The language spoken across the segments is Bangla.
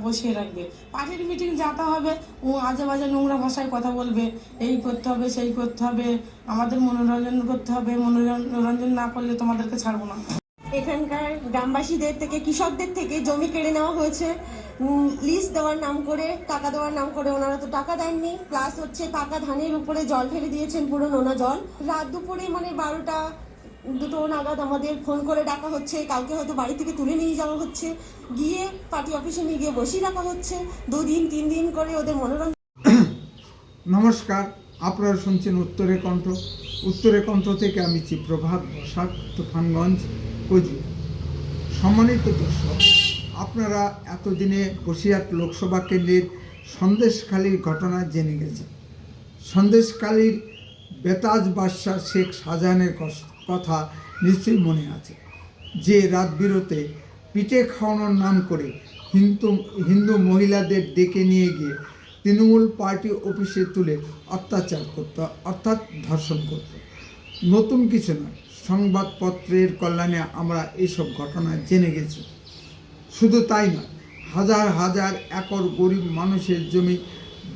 বসিয়ে রাখবে। পার্টির মিটিং যাতে হবে ও আজে বাজে নোংরা ভাষায় কথা বলবে, এই করতে হবে সেই করতে হবে, আমাদের মনোরঞ্জন করতে হবে, মনোরঞ্জন না করলে তোমাদেরকে ছাড়বো না। এখানকার গ্রামবাসীদের থেকে, কৃষকদের থেকে জমি কেড়ে নেওয়া হয়েছে লিজ দেওয়ার নাম করে, টাকা দেওয়ার নাম করে। ওনারা তো টাকা দেননি, প্লাস হচ্ছে টাকা ধানের উপরে জল ঢেলে দিয়েছেন, পুরো নোনা জল। রাত দুপুরে মানে 12টা 2টো নাগাদ আমাদের ফোন করে ডাকা হচ্ছে, কাউকে হয়তো বাড়ি থেকে তুলে নিয়ে যাওয়া হচ্ছে, গিয়ে পার্টি অফিসে নিয়ে গিয়ে বসিয়ে রাখা হচ্ছে 2 দিন 3 দিন করে ওদের মনোরঞ্জন। নমস্কার, আপনারা শুনছেন উত্তরে কণ্ঠ। উত্তরে কণ্ঠ থেকে আমি চিপ্রভাত বসাক, তুফানগঞ্জ, কোচবিহার। সম্মানিত দর্শক, আপনারা এতদিনে বসিরহাট লোকসভা কেন্দ্রের সন্দেশখালীর ঘটনা জেনে গেছেন। সন্দেশখালীর বেতাজ বাদশাহ শেখ শাহজাহানের কথা নিশ্চয়ই মনে আছে, যে রাত বিরতে পিঠে খাওয়ানোর নাম করে হিন্দু মহিলাদের ডেকে নিয়ে গিয়ে তৃণমূল পার্টি অফিসে তুলে অত্যাচার করত, অর্থাৎ ধর্ষণ করত। নতুন কিছু নয়, সংবাদপত্রের কল্যাণে আমরা এইসব ঘটনা জেনে গেছি। শুধু তাই নয়, হাজার হাজার একর গরিব মানুষের জমি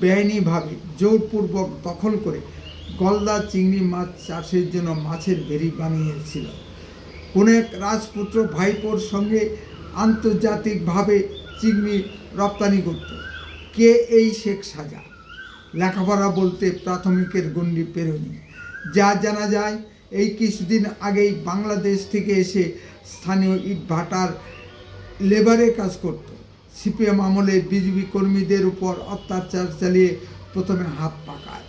বেআইনিভাবে জোরপূর্বক দখল করে গলদা চিংড়ি মাছ চাষের জন্য মাছের ভেড়ি বানিয়েছিল। কোন এক রাজপুত্র ভাইপোর সঙ্গে আন্তর্জাতিকভাবে চিংড়ি রপ্তানি করত। কে এই শেখ শাহজাহান? লেখাপড়া বলতে প্রাথমিকের গণ্ডি পেরোনি। যা জানা যায়, এই কিছুদিন আগেই বাংলাদেশ থেকে এসে স্থানীয় ইটভাটার লেবারে কাজ করত। সিপিএম আমলে বিজেপি কর্মীদের উপর অত্যাচার চালিয়ে প্রথমে হাত পাকায়।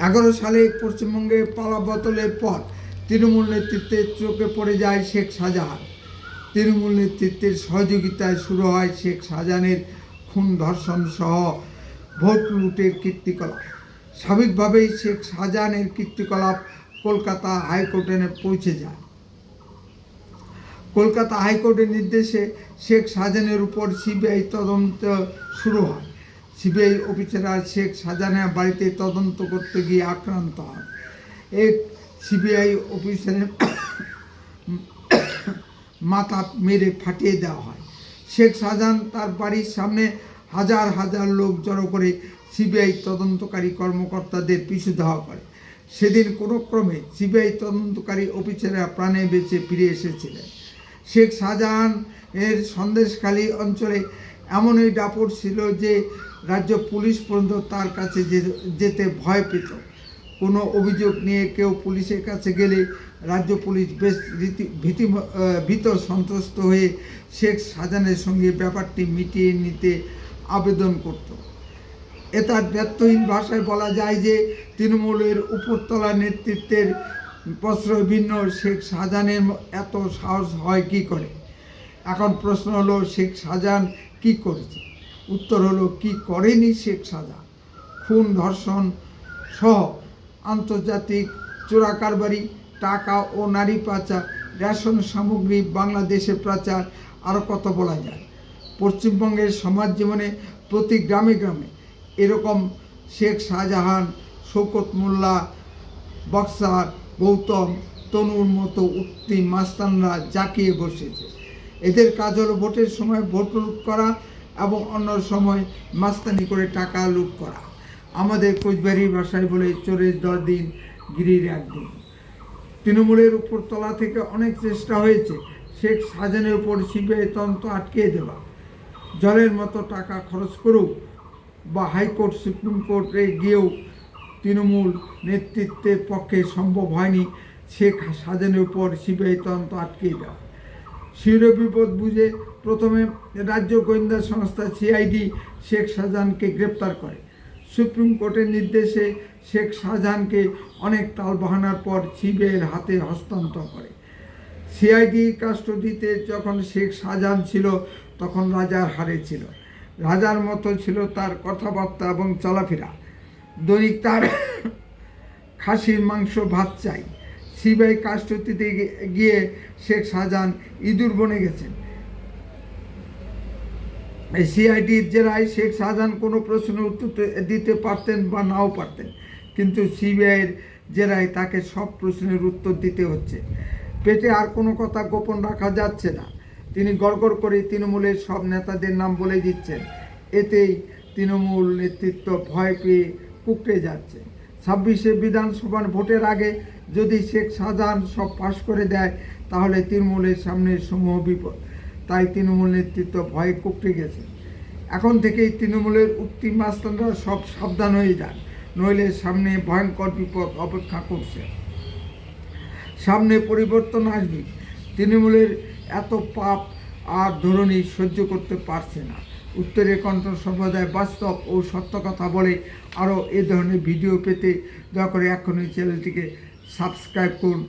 11 সালে পশ্চিমবঙ্গে পালাবদলের পর তৃণমূল নেতৃত্বের চোখে পড়ে যায় শেখ শাহজাহান। তৃণমূল নেতৃত্বের সহযোগিতায় শুরু হয় শেখ শাহজাহানের খুন, ধর্ষণ সহ ভোট লুটের কীর্তিকলাপ। স্বাভাবিকভাবেই শেখ শাহজাহানের কীর্তিকলাপ কলকাতা হাইকোর্টে পৌঁছে যায়। কলকাতা হাইকোর্টের নির্দেশে শেখ শাহজাহানের উপর সিবিআই তদন্ত শুরু হয়। সিবিআই অফিসাররা শেখ শাহজাহানের বাড়িতে তদন্ত করতে গিয়ে আক্রান্ত হন। এক সিবিআই অফিসারের মাথা মেরে ফাটিয়ে দেওয়া হয়। শেখ শাহজাহান তার বাড়ির সামনে হাজার হাজার লোক জড়ো করে সিবিআই তদন্তকারী কর্মকর্তাদের পিছু ধাওয়া করে। সেদিন কোনো ক্রমে সিবিআই তদন্তকারী অফিসাররা প্রাণে বেঁচে ফিরে এসেছিলেন। শেখ শাহজাহান এর সন্দেশখালী অঞ্চলে এমনই দাপট ছিল যে রাজ্য পুলিশ পর্যন্ত তার কাছে যেতে ভয় পেত। কোনো অভিযোগ নিয়ে কেউ পুলিশের কাছে গেলে রাজ্য পুলিশ বেশ ভীত সন্ত্রস্ত হয়ে শেখ শাহজাহানের সঙ্গে ব্যাপারটি মিটিয়ে নিতে আবেদন করত। তার ব্যর্থহীন ভাষায় বলা যায় যে তৃণমূলের উপরতলা নেতৃত্বের প্রশ্রয় ভিন্ন শেখ শাহজাহানের এত সাহস হয় কি করে? এখন প্রশ্ন হলো, শেখ শাহজাহান কি করেছে? উত্তর হলো, কি করেনি শেখ শাহজাহান? খুন, ধর্ষণ সহ আন্তর্জাতিক চোরাকারবারি, টাকা ও নারী পাচার, রেশন সামগ্রী বাংলাদেশে পাচার, আরও কত বলা যায়। পশ্চিমবঙ্গের সমাজ জীবনে প্রতি গ্রামে গ্রামে এরকম শেখ শাহজাহান, শওকত মোল্লা, বক্সার, গৌতম, তনুর মতো উঠতি মাস্তানরা জাঁকিয়ে বসেছে। এদের কাজ হলো ভোটের সময় ভোট লুট করা এবং অন্য সময় মাস্তানি করে টাকা লুট করা। আমাদের কোচবিহারি ভাষায় বলে, চোরের 10 দিন, গিরির 1 দিন। তৃণমূলের উপরতলা থেকে অনেক চেষ্টা হয়েছে শেখ শাহজাহানের উপর সিবিআই তদন্ত আটকে দেওয়া। জলের মতো টাকা খরচ করুক বা হাইকোর্ট, সুপ্রিম কোর্টে গিয়েও তৃণমূল নেতৃত্বের পক্ষে সম্ভব হয়নি শেখ শাহজাহানের উপর সিবিআই তদন্ত আটকে দেওয়া। শির বিপদ বুঝে প্রথমে রাজ্য গোয়েন্দা সংস্থা সিআইডি শেখ শাহজাহানকে গ্রেপ্তার করে। সুপ্রিম কোর্টের নির্দেশে শেখ শাহজাহানকে অনেক টালবাহানার পর সিবিআইয়ের হাতে হস্তান্তর করে। সিআইডি কাস্টডিতে যখন শেখ শাহজাহান ছিল, তখন রাজার হারে ছিল। রাজার মতো ছিল তার কথাবার্তা এবং চলাফেরা। দৈনিক তার খাসির মাংস, ভাত চাই। সিবিআই কাস্টডিতে গিয়ে শেখ শাহজাহান ইঁদুর বনে গেছেন। এই সিআইডির জেরায় শেখ শাহজাহান কোনো প্রশ্নের উত্তর দিতে পারতেন বা নাও পারতেন, কিন্তু সিবিআইয়ের জেরায় তাকে সব প্রশ্নের উত্তর দিতে হচ্ছে। পেটে আর কোনো কথা গোপন রাখা যাচ্ছে না। তিনি গড়গড় করে তৃণমূলের সব নেতাদের নাম বলে দিচ্ছেন। এতেই তৃণমূল নেতৃত্ব ভয় পেয়ে কুঁকড়ে যাচ্ছে। 26শে বিধানসভার ভোটের আগে যদি শেখ শাহজাহান সব পাশ করে দেয় তাহলে তৃণমূলের সামনে সমূহ বিপদ। তাই তৃণমূল নেতৃত্ব ভয়ে কুঁকড়ে গেছে। এখন থেকেই তৃণমূলের উঠতি মাস্তানরা সব সাবধান হয়ে যান, নইলে সামনে ভয়ঙ্কর বিপদ অপেক্ষা করছে। সামনে পরিবর্তন আসবে। তৃণমূলের এত পাপ আর ধরনী সহ্য করতে পারছে না। উত্তরের কণ্ঠ সম্প্রদায় বাস্তব ও সত্য কথা বলে আরও এ ধরনের ভিডিও পেতে দয়া করে এখনই চ্যানেলটিকে সাবস্ক্রাইব করুন।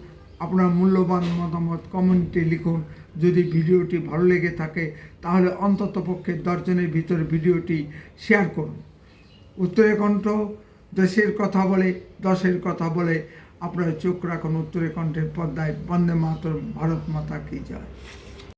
আপনার মূল্যবান মতামত কমেন্টে লিখুন। যদি ভিডিওটি ভালো লেগে থাকে তাহলে অন্ততপক্ষে 10 জনের ভিতরে ভিডিওটি শেয়ার করুন। উত্তরের কণ্ঠ দেশের কথা বলে, দশের কথা বলে। আপনারা চোখ রাখুন উত্তরের কণ্ঠের পর্দায়। বন্দে মাতরম, ভারত মাতা কি জয়।